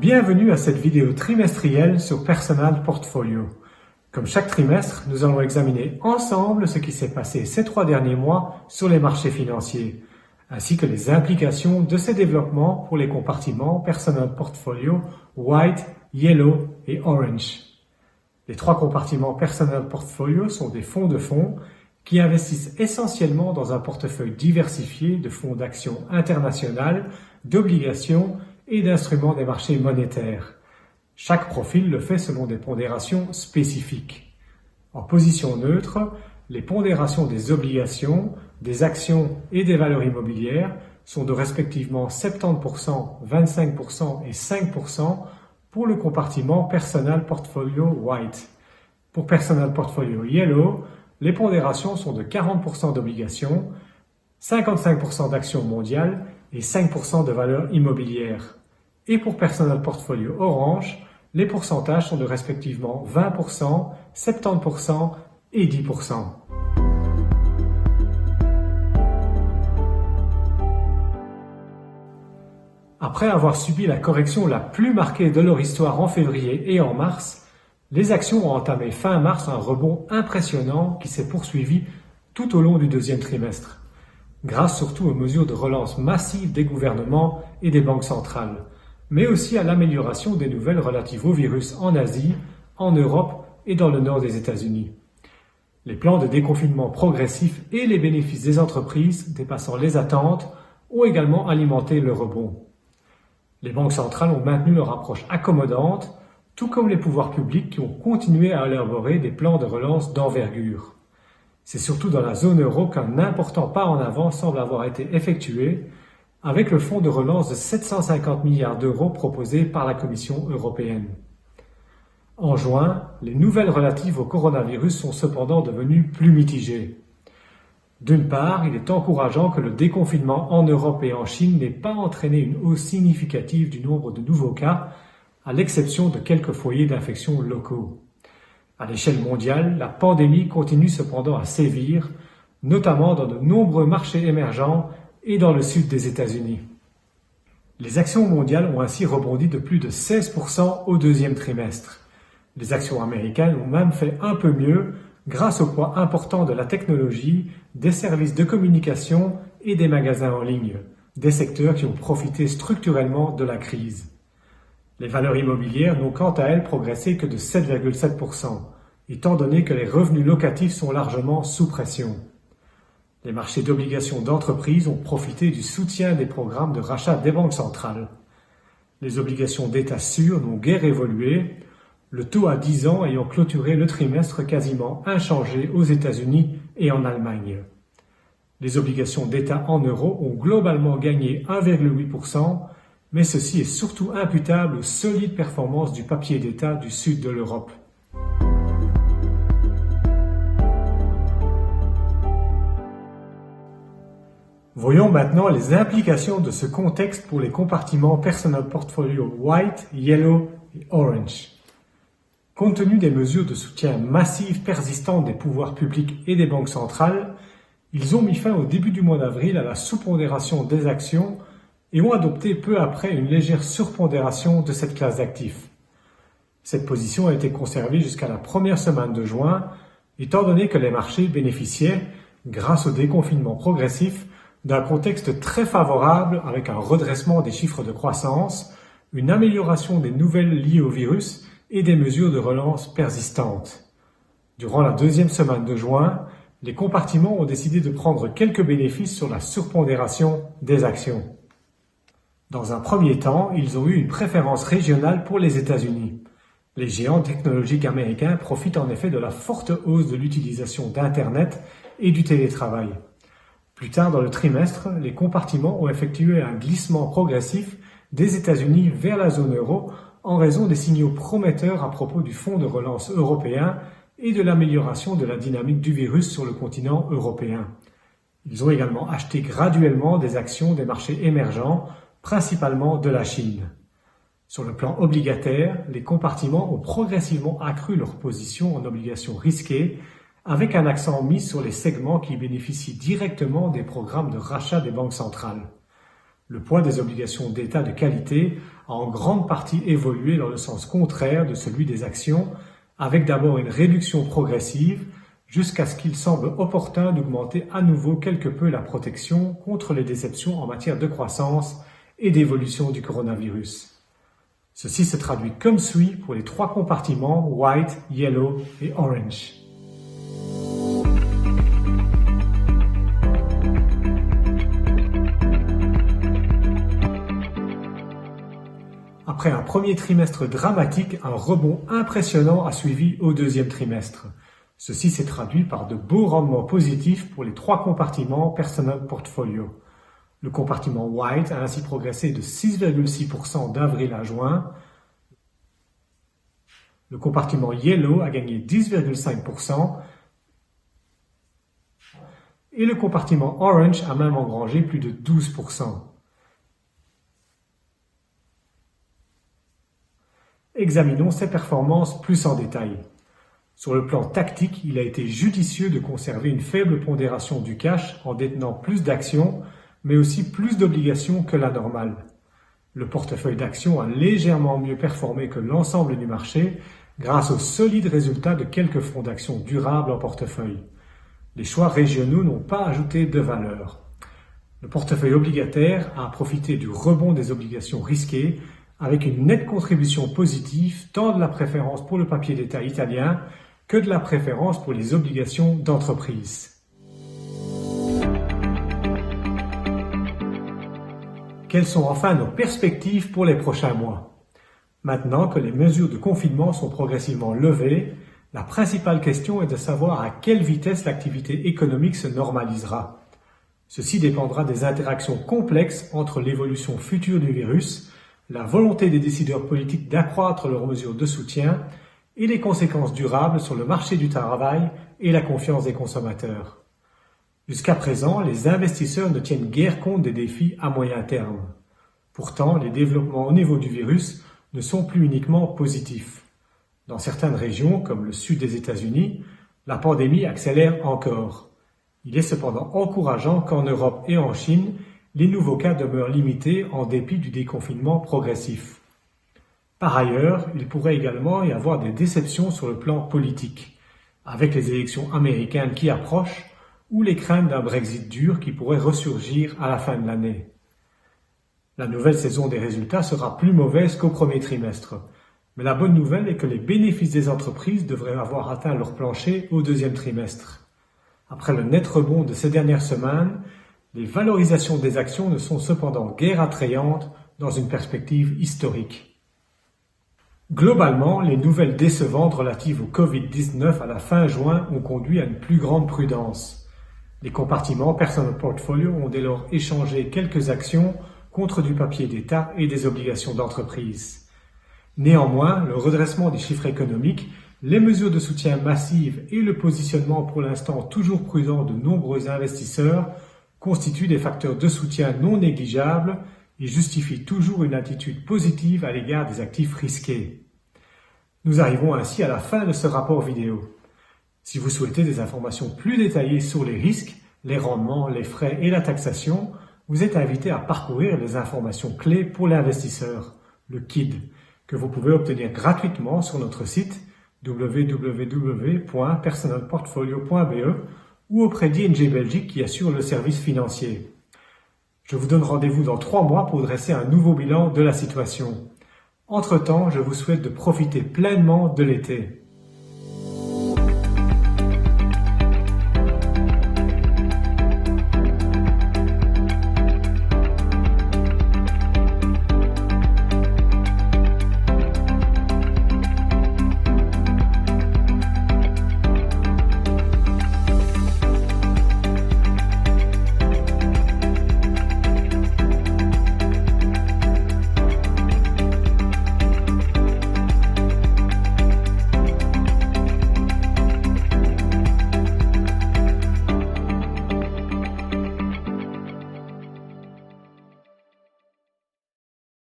Bienvenue à cette vidéo trimestrielle sur Personal Portfolio. Comme chaque trimestre, nous allons examiner ensemble ce qui s'est passé ces 3 derniers mois sur les marchés financiers, ainsi que les implications de ces développements pour les compartiments Personal Portfolio White, Yellow et Orange. Les 3 compartiments Personal Portfolio sont des fonds de fonds qui investissent essentiellement dans un portefeuille diversifié de fonds d'actions internationales, d'obligations et d'instruments des marchés monétaires. Chaque profil le fait selon des pondérations spécifiques. En position neutre, les pondérations des obligations, des actions et des valeurs immobilières sont de respectivement 70%, 25% et 5% pour le compartiment Personal Portfolio White. Pour Personal Portfolio Yellow, les pondérations sont de 40% d'obligations, 55% d'actions mondiales et 5% de valeurs immobilières. Et pour Personal Portfolio Orange, les pourcentages sont de respectivement 20%, 70% et 10%. Après avoir subi la correction la plus marquée de leur histoire en février et en mars, les actions ont entamé fin mars un rebond impressionnant qui s'est poursuivi tout au long du deuxième trimestre, grâce surtout aux mesures de relance massives des gouvernements et des banques centrales, mais aussi à l'amélioration des nouvelles relatives au virus en Asie, en Europe et dans le nord des États-Unis. Les plans de déconfinement progressif et les bénéfices des entreprises dépassant les attentes ont également alimenté le rebond. Les banques centrales ont maintenu leur approche accommodante, tout comme les pouvoirs publics qui ont continué à élaborer des plans de relance d'envergure. C'est surtout dans la zone euro qu'un important pas en avant semble avoir été effectué, avec le fonds de relance de 750 milliards d'euros proposé par la Commission européenne. En juin, les nouvelles relatives au coronavirus sont cependant devenues plus mitigées. D'une part, il est encourageant que le déconfinement en Europe et en Chine n'ait pas entraîné une hausse significative du nombre de nouveaux cas, à l'exception de quelques foyers d'infection locaux. À l'échelle mondiale, la pandémie continue cependant à sévir, notamment dans de nombreux marchés émergents et dans le sud des États-Unis. Les actions mondiales ont ainsi rebondi de plus de 16% au deuxième trimestre. Les actions américaines ont même fait un peu mieux grâce au poids important de la technologie, des services de communication et des magasins en ligne, des secteurs qui ont profité structurellement de la crise. Les valeurs immobilières n'ont quant à elles progressé que de 7,7%, étant donné que les revenus locatifs sont largement sous pression. Les marchés d'obligations d'entreprise ont profité du soutien des programmes de rachat des banques centrales. Les obligations d'État sûres n'ont guère évolué, le taux à 10 ans ayant clôturé le trimestre quasiment inchangé aux États-Unis et en Allemagne. Les obligations d'État en euros ont globalement gagné 1,8%, mais ceci est surtout imputable aux solides performances du papier d'État du sud de l'Europe. Voyons maintenant les implications de ce contexte pour les compartiments Personal Portfolio White, Yellow et Orange. Compte tenu des mesures de soutien massives persistantes des pouvoirs publics et des banques centrales, ils ont mis fin au début du mois d'avril à la sous-pondération des actions et ont adopté peu après une légère surpondération de cette classe d'actifs. Cette position a été conservée jusqu'à la première semaine de juin, étant donné que les marchés bénéficiaient, grâce au déconfinement progressif, d'un contexte très favorable avec un redressement des chiffres de croissance, une amélioration des nouvelles liées au virus et des mesures de relance persistantes. Durant la deuxième semaine de juin, les compartiments ont décidé de prendre quelques bénéfices sur la surpondération des actions. Dans un premier temps, ils ont eu une préférence régionale pour les États-Unis. Les géants technologiques américains profitent en effet de la forte hausse de l'utilisation d'Internet et du télétravail. Plus tard dans le trimestre, les compartiments ont effectué un glissement progressif des États-Unis vers la zone euro en raison des signaux prometteurs à propos du fonds de relance européen et de l'amélioration de la dynamique du virus sur le continent européen. Ils ont également acheté graduellement des actions des marchés émergents, principalement de la Chine. Sur le plan obligataire, les compartiments ont progressivement accru leur position en obligations risquées, avec un accent mis sur les segments qui bénéficient directement des programmes de rachat des banques centrales. Le poids des obligations d'État de qualité a en grande partie évolué dans le sens contraire de celui des actions, avec d'abord une réduction progressive, jusqu'à ce qu'il semble opportun d'augmenter à nouveau quelque peu la protection contre les déceptions en matière de croissance et d'évolution du coronavirus. Ceci se traduit comme suit pour les trois compartiments White, Yellow et Orange. Après un premier trimestre dramatique, un rebond impressionnant a suivi au deuxième trimestre. Ceci s'est traduit par de beaux rendements positifs pour les trois compartiments Personal Portfolio. Le compartiment White a ainsi progressé de 6,6% d'avril à juin. Le compartiment Yellow a gagné 10,5% et le compartiment Orange a même engrangé plus de 12%. Examinons ces performances plus en détail. Sur le plan tactique, il a été judicieux de conserver une faible pondération du cash en détenant plus d'actions, mais aussi plus d'obligations que la normale. Le portefeuille d'actions a légèrement mieux performé que l'ensemble du marché grâce aux solides résultats de quelques fonds d'actions durables en portefeuille. Les choix régionaux n'ont pas ajouté de valeur. Le portefeuille obligataire a profité du rebond des obligations risquées avec une nette contribution positive tant de la préférence pour le papier d'État italien que de la préférence pour les obligations d'entreprise. Quelles sont enfin nos perspectives pour les prochains mois? Maintenant que les mesures de confinement sont progressivement levées, la principale question est de savoir à quelle vitesse l'activité économique se normalisera. Ceci dépendra des interactions complexes entre l'évolution future du virus, la volonté des décideurs politiques d'accroître leurs mesures de soutien et les conséquences durables sur le marché du travail et la confiance des consommateurs. Jusqu'à présent, les investisseurs ne tiennent guère compte des défis à moyen terme. Pourtant, les développements au niveau du virus ne sont plus uniquement positifs. Dans certaines régions, comme le sud des États-Unis, la pandémie accélère encore. Il est cependant encourageant qu'en Europe et en Chine, les nouveaux cas demeurent limités en dépit du déconfinement progressif. Par ailleurs, il pourrait également y avoir des déceptions sur le plan politique, avec les élections américaines qui approchent ou les craintes d'un Brexit dur qui pourrait ressurgir à la fin de l'année. La nouvelle saison des résultats sera plus mauvaise qu'au premier trimestre, mais la bonne nouvelle est que les bénéfices des entreprises devraient avoir atteint leur plancher au deuxième trimestre. Après le net rebond de ces dernières semaines, les valorisations des actions ne sont cependant guère attrayantes dans une perspective historique. Globalement, les nouvelles décevantes relatives au Covid-19 à la fin juin ont conduit à une plus grande prudence. Les compartiments Personal Portfolio ont dès lors échangé quelques actions contre du papier d'État et des obligations d'entreprise. Néanmoins, le redressement des chiffres économiques, les mesures de soutien massives et le positionnement pour l'instant toujours prudent de nombreux investisseurs constituent des facteurs de soutien non négligeables et justifient toujours une attitude positive à l'égard des actifs risqués. Nous arrivons ainsi à la fin de ce rapport vidéo. Si vous souhaitez des informations plus détaillées sur les risques, les rendements, les frais et la taxation, vous êtes invité à parcourir les informations clés pour l'investisseur, le KID, que vous pouvez obtenir gratuitement sur notre site www.personalportfolio.be ou auprès d'ING Belgique qui assure le service financier. Je vous donne rendez-vous dans 3 mois pour dresser un nouveau bilan de la situation. Entre-temps, je vous souhaite de profiter pleinement de l'été.